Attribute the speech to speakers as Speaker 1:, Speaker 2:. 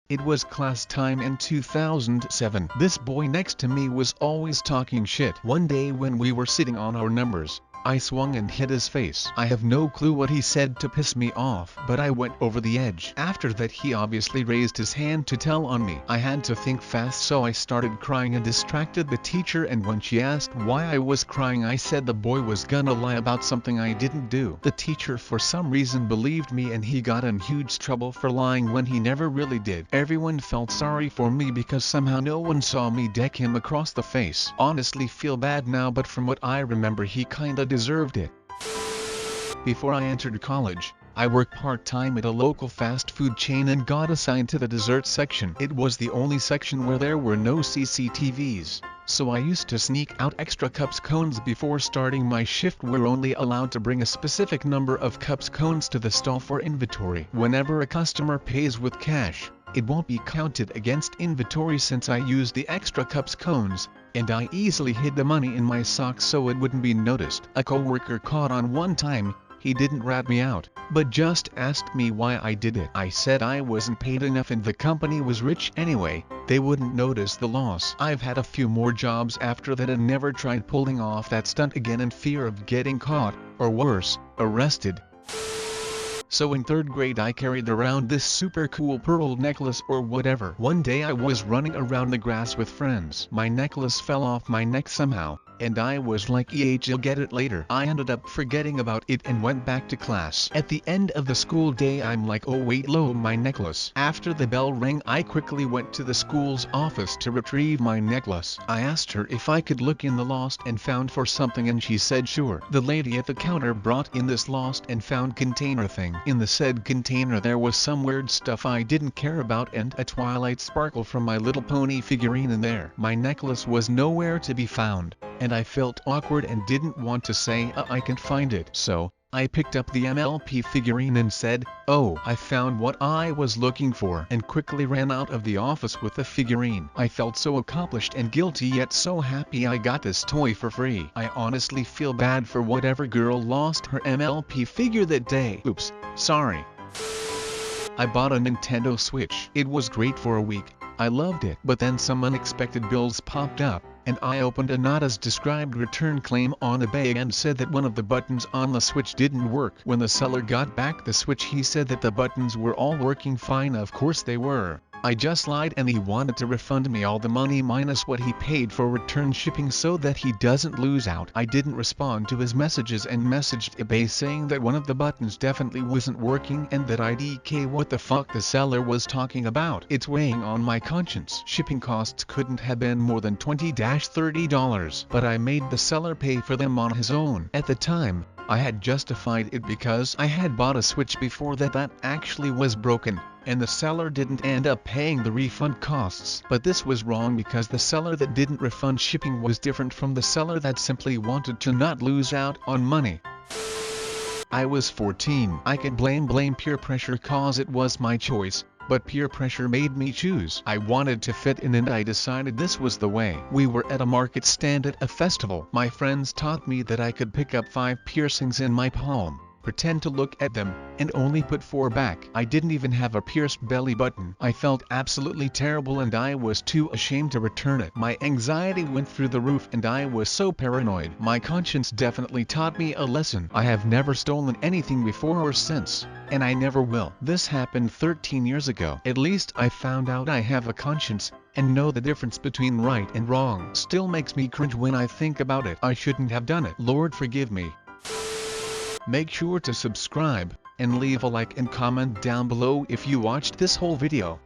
Speaker 1: It was class time in 2007. This boy next to me was always talking shit. One day when we were sitting on our numbers, I swung and hit his face. I have no clue what he said to piss me off, but I went over the edge. After that he obviously raised his hand to tell on me. I had to think fast, so I started crying and distracted the teacher, and when she asked why I was crying I said the boy was gonna lie about something I didn't do. The teacher for some reason believed me and he got in huge trouble for lying when he never really did. Everyone felt sorry for me because somehow no one saw me deck him across the face. Honestly feel bad now, but from what I remember he kinda deserved it. Before I entered college, I worked part-time at a local fast food chain and got assigned to the dessert section. It was the only section where there were no CCTVs, so I used to sneak out extra cups cones before starting my shift. We're only allowed to bring a specific number of cups cones to the stall for inventory. Whenever a customer pays with cash, it won't be counted against inventory since I used the extra cups cones, and I easily hid the money in my socks so it wouldn't be noticed. A coworker caught on one time. He didn't rat me out, but just asked me why I did it. I said I wasn't paid enough and the company was rich anyway, they wouldn't notice the loss. I've had a few more jobs after that and never tried pulling off that stunt again in fear of getting caught, or worse, arrested. So in 3rd grade I carried around this super cool pearl necklace or whatever. One day I was running around the grass with friends. My necklace fell off my neck somehow, and I was like, I'll get it later. I ended up forgetting about it and went back to class. At the end of the school day I'm like, oh wait, my necklace. After the bell rang I quickly went to the school's office to retrieve my necklace. I asked her if I could look in the lost and found for something and she said sure. The lady at the counter brought in this lost and found container thing. In the said container there was some weird stuff I didn't care about and a Twilight sparkle from My Little Pony figurine in there. My necklace was nowhere to be found, and I felt awkward and didn't want to say I can't find it. So, I picked up the MLP figurine and said, oh, I found what I was looking for, and quickly ran out of the office with the figurine. I felt so accomplished and guilty yet so happy I got this toy for free. I honestly feel bad for whatever girl lost her MLP figure that day. Oops, sorry. I bought a Nintendo Switch. It was great for a week. I loved it. But then some unexpected bills popped up, and I opened a not as described return claim on eBay and said that one of the buttons on the Switch didn't work. When the seller got back the Switch he said that the buttons were all working fine. Of course they were. I just lied and he wanted to refund me all the money minus what he paid for return shipping so that he doesn't lose out. I didn't respond to his messages and messaged eBay saying that one of the buttons definitely wasn't working and that IDK what the fuck the seller was talking about. It's weighing on my conscience. Shipping costs couldn't have been more than $20-30, but I made the seller pay for them on his own. At the time, I had justified it because I had bought a Switch before that actually was broken, and the seller didn't end up paying the refund costs. But this was wrong because the seller that didn't refund shipping was different from the seller that simply wanted to not lose out on money. I was 14. I could blame peer pressure cause it was my choice, but peer pressure made me choose. I wanted to fit in and I decided this was the way. We were at a market stand at a festival. My friends taught me that I could pick up 5 piercings in my palm, pretend to look at them, and only put 4 back. I didn't even have a pierced belly button. I felt absolutely terrible and I was too ashamed to return it. My anxiety went through the roof and I was so paranoid. My conscience definitely taught me a lesson. I have never stolen anything before or since, and I never will. This happened 13 years ago. At least I found out I have a conscience, and know the difference between right and wrong. Still makes me cringe when I think about it. I shouldn't have done it. Lord forgive me. Make sure to subscribe, and leave a like and comment down below if you watched this whole video.